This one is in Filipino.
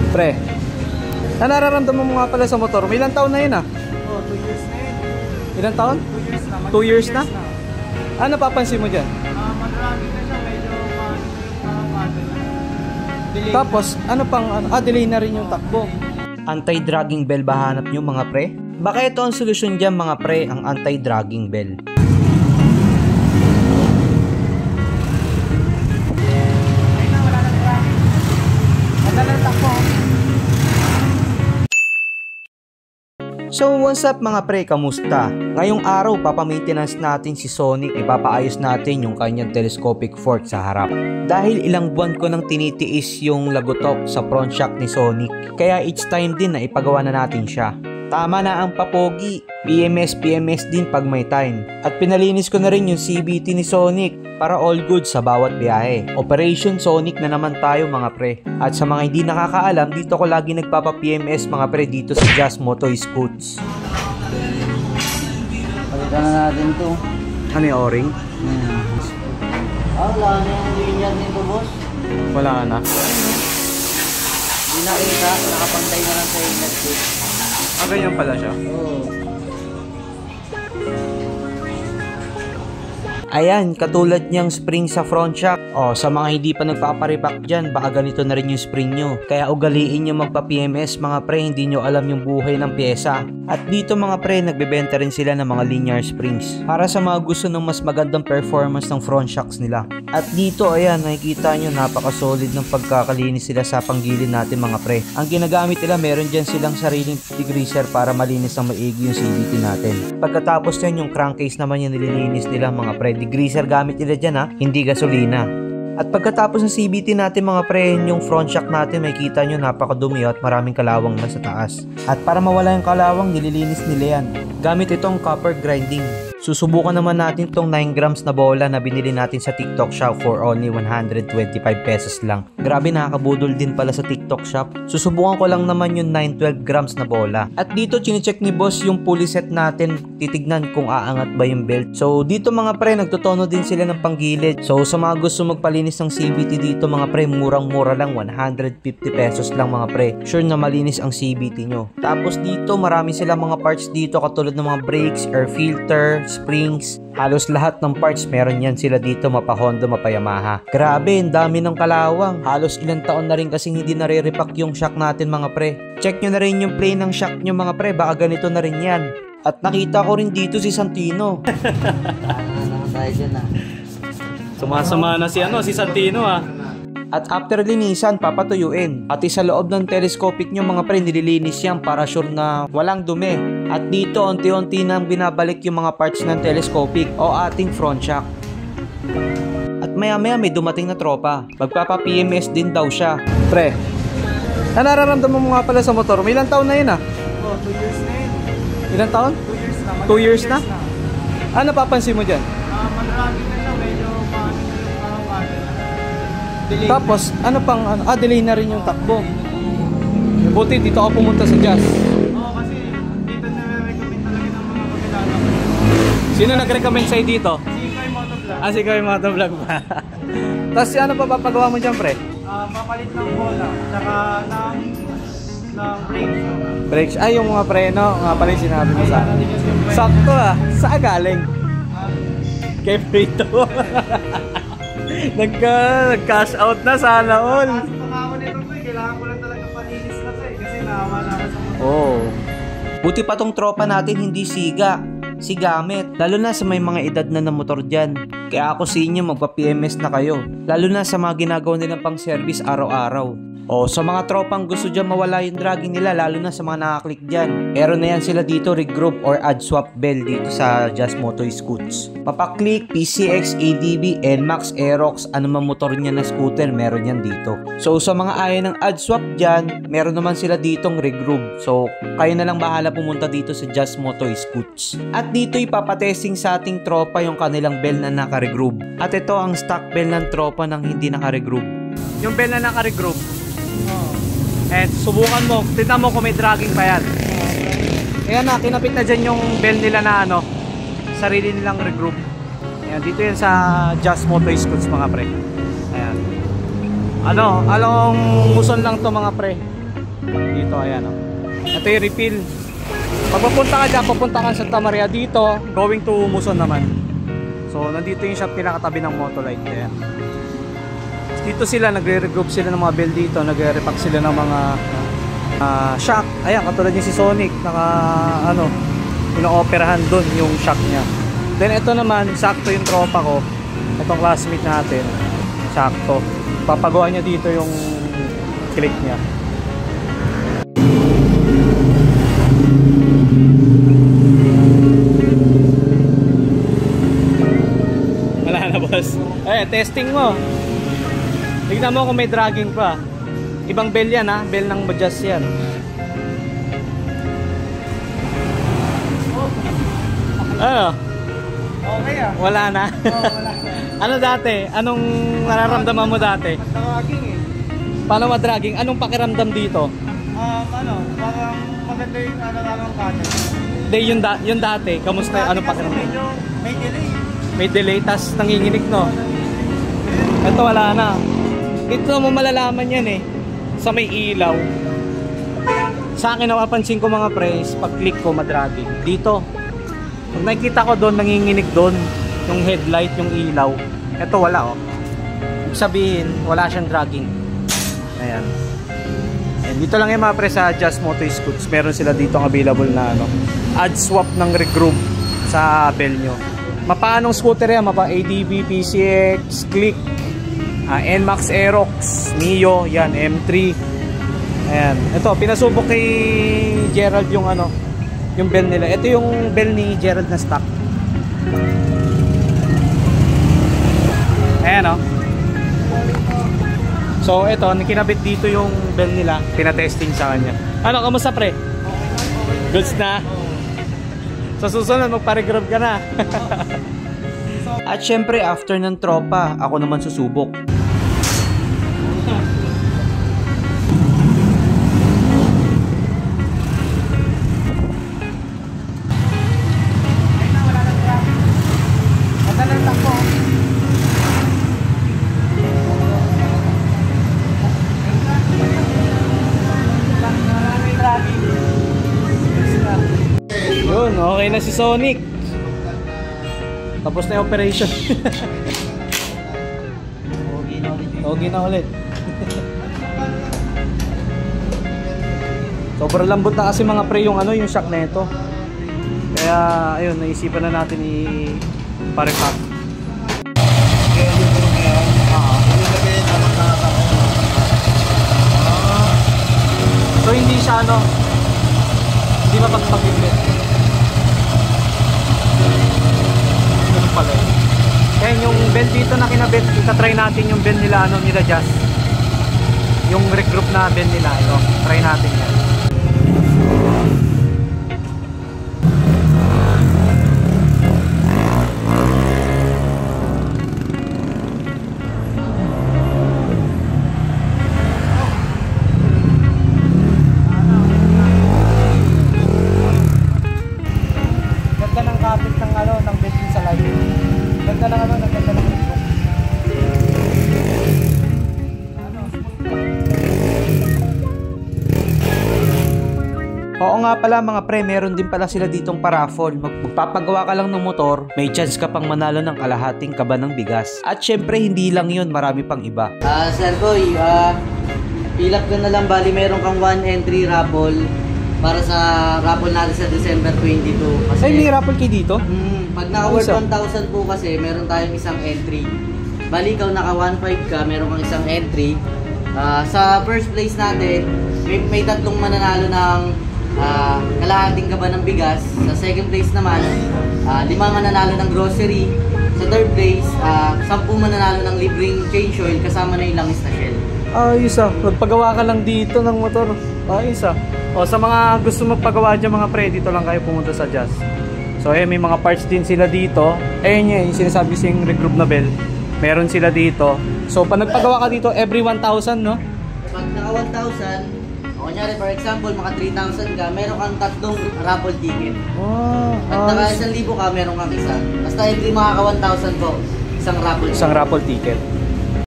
Pre, nararamdaman mo nga pala sa motor, may ilang taon na yun ah? Oo, 2 years na yun. Ilang taon? 2 years na. 2 years na? Ano napapansin mo dyan? Madragi na siya, medyo delay. Tapos, ano pang, delay na rin yung takbo. Anti-dragging bell ba hanap nyo mga pre? Baka ito ang solusyon dyan mga pre, ang anti-dragging bell. So what's up mga pre, kamusta? Ngayong araw papamaintenance natin si Sonic, ipapaayos natin yung kanyang telescopic fork sa harap. Dahil ilang buwan ko nang tinitiis yung lagotok sa front shock ni Sonic, kaya it's time din na ipagawa na natin siya. Tama na ang papogi, PMS din pag may time. At pinalinis ko na rin yung CVT ni Sonic para all good sa bawat biyahe. Operation Sonic na naman tayo mga pre. At sa mga hindi nakakaalam, dito ko lagi nagpapa-PMS mga pre dito sa Just Moto Scoots. Palitan na natin to. Ano yung O-ring? Wala na yung linear nito boss. Wala na. Hindi nakita, nakapantay na lang sa inlet ko. Ganyan pala siya. Oo. Ayan, katulad niyang spring sa front shock. O, sa mga hindi pa nagpaparepack dyan, baka ganito na rin yung spring nyo. Kaya ugaliin nyo magpa-PMS mga pre, hindi nyo alam yung buhay ng pyesa. At dito mga pre, nagbebenta rin sila ng mga linear springs para sa mga gusto ng mas magandang performance ng front shocks nila. At dito, ayan, nakikita nyo, napaka-solid ng pagkakalinis sila sa panggilid natin mga pre. Ang ginagamit nila, meron dyan silang sariling degreaser para malinis ng maigi yung CVT natin. Pagkatapos yan, yung crankcase naman yung nililinis nila mga pre. Degreaser gamit nila dyan ha, hindi gasolina. At pagkatapos ng CVT natin mga pre, yung front shock natin, may kita nyo napakadumi at maraming kalawang na sa taas. At para mawala yung kalawang, nililinis nila yan gamit itong copper grinding. Susubukan naman natin itong 9 grams na bola na binili natin sa TikTok shop for only 125 pesos lang. Grabe, nakakabudol din pala sa TikTok shop. Susubukan ko lang naman yung 912 grams na bola. At dito chinecheck ni boss yung pulley set natin, titignan kung aangat ba yung belt. So dito mga pre, nagtotono din sila ng panggilid. So sa mga gusto magpalinis ng CVT dito mga pre, murang-mura lang, 150 pesos lang mga pre. Sure na malinis ang CVT nyo. Tapos dito marami sila mga parts dito katulad ng mga brakes, air filter, springs, halos lahat ng parts meron yan sila dito, mapa Honda, mapa Yamaha. Grabe, ang dami ng kalawang. Halos ilang taon na rin kasing hindi nare-repack yung shock natin mga pre. Check nyo na rin yung plane ng shock nyo mga pre, baka ganito na rin yan. At nakita ko rin dito si Santino. Sumasama na si Santino ah. At after linisan, papatuyuin. At sa loob ng telescopic nyo mga pre, nililinis yan para sure na walang dumi. At dito, unti-unti nang binabalik yung mga parts ng telescopic o ating front shock. At maya-maya may dumating na tropa. Magpapa-PMS din daw siya. Pre, nararamdaman mo nga pala sa motor, may ilang taon na yun ah? Oo, 2 years na yun. Ilang taon? 2 years na. 2 years na? Ano napapansin mo dyan? Madragi na siya, medyo delay. Tapos, ano pang, delay na rin yung takbo. Buti, dito ako pumunta sa Just. Oo, kasi dito nare-recommend talaga ng mga kakilala ko. Sino nag-recommend sa'yo dito? Si Koy Motovlog. Si Koy Motovlog pa. Tapos, ano pa papagawa mo dyan, pre? Papalit ng bola, tsaka ng brakes. Brakes. Yung mga preno, nga pala yung sinabi mo sa akin. Sakto ah. Saan galing? Kay Frito. Nag-cash out na, sana all. Ako nito po, kailangan ko lang talaga palinis na to kasi naawa na ako sa motor. Oh. Buti pa tong tropa natin hindi siga, sigamit. Lalo na sa may mga edad na motor dyan. Kaya ako sa inyo, magpa-PMS na kayo. Lalo na sa mga ginagawa nilang pang service araw-araw. O sa mga tropang gusto dyan mawala yung dragging nila, lalo na sa mga nakaklik dyan, meron na yan sila dito, regroup or add swap bell dito sa Just Moto Scoots. Mapaklik, PCX, ADB, NMAX, Aerox, anumang motor niya na scooter, meron yan dito. So sa mga ayaw ng add swap dyan, meron naman sila ditong regroup. So kayo na lang bahala pumunta dito sa Just Moto Scoots. At dito ipapatesting sa ating tropa yung kanilang bell na naka-regroup. At ito ang stock bell ng tropa ng hindi naka-regroup. Yung bell na naka-regroup. And subukan mo, tignan mo kung may dragging pa yan. Ayan na, kinapit na dyan yung bell nila na sarili nilang regroup. Ayan, dito yan sa Just Moto Scoots mga pre. Ayan. Anong muson lang to mga pre. Dito, ayan o. Ito yung refill. Pag papunta ka dyan, papunta ka sa Santa Maria dito, going to Muson naman. So, nandito yung shop nila katabi ng Motolite. Ayan. Dito sila, nagre-regroup sila ng mga bell dito, nagre-repack sila ng mga shock. Ayan, katulad yung si Sonic, ino-operahan doon yung shock niya. Then ito naman, sakto yung tropa ko, itong classmate natin, sakto. Papagawa niya dito yung click niya. Wala na, boss. Ay, testing mo. Tignan mo kung may dragging pa. Ibang bell yan, ha? Bell ng Bajaj yan. Ano? Okay ah. Wala na. Wala na. Ano dati? Anong nararamdaman mo dati? Nakaking eh. Paano madragging? Anong pakiramdam dito? Parang maganda yung ng cutter. Day yung dati, kamusta? Anong pakiramdam? Medyo may delay. May delay, tas nanginginig, no? Ito wala na. Dito mo malalaman yan eh. Sa may ilaw. Sa akin napapansin ko mga pres, pag click ko madragging. Dito. Pag nakikita ko doon, nanginginig doon. Yung headlight, yung ilaw. Ito wala oh. Ibig sabihin, wala siyang dragging. Ayan. And dito lang yung mga pres sa Just Moto Scoots. Meron sila dito available na add swap ng regroup sa bell nyo. Mapaanong scooter yan? Mapa ADB, PCX, Click, NMAX Aerox, Mio, yan, M3. Ayan. Ito, pinasubok kay Gerald yung yung bell nila. Ito yung bell ni Gerald na stock. Ayan o. So, ito, kinabit dito yung bell nila. Pinatesting sa kanya. Ano, kamusta pre? Goods na? Sa susunod, magpa-regrab ka na. At syempre after ng tropa, ako naman susubok. Yun, okay na si Sonic. Tapos na yung operation. Okay na ulit. Sobrang lambot na kasi mga pre yung yung shock na ito. Kaya ayun, naisipan na natin i-parepack. So hindi siya hindi mapagpagibit. Ganun pala eh. Kaya yung bell dito na kinabit, itatry natin yung bell nila nila Just. Yung regroup na bell nila, ito. Try natin yan. Ganda ng kapit ng ng bell din sa live. Ganda ng ganda ng regroup. Oo nga pala mga pre, meron din pala sila ditong paraffol. Magpapagawa ka lang ng motor, may chance ka pang manalo ng kalahating kaba ng bigas. At syempre hindi lang yun, marami pang iba. Sir Boy, pilap ka na lang, bali meron kang 1 entry raffle para sa raffle natin sa December 22. Kasi, Ay, may raffle kay dito? Pag naka-worth 1,000 po kasi, meron tayong isang entry. Bali ikaw naka 1,500 ka, meron kang isang entry. Sa first place natin, may tatlong mananalo ng kalahating kaba ng bigas. Sa second place naman, 5 mananalo ng grocery. Sa third place, 10 mananalo ng libreng change oil kasama na yung langis na shell. Ayos magpagawa ka lang dito ng motor. Ayos O sa mga gusto magpagawa dyan mga pre, dito lang kayo pumunta sa Just. So may mga parts din sila dito. Ayun yung sinasabi siyang regroup na bell. Meron sila dito. So pag nagpagawa ka dito, every 1,000 no? Pag naka 1,000, kunyari for example, maka 3,000 ka, meron kang tatlong raffle ticket. Pag naka 1,000 ka, meron kang isa. Basta every makaka 1,000 po, isang raffle ticket.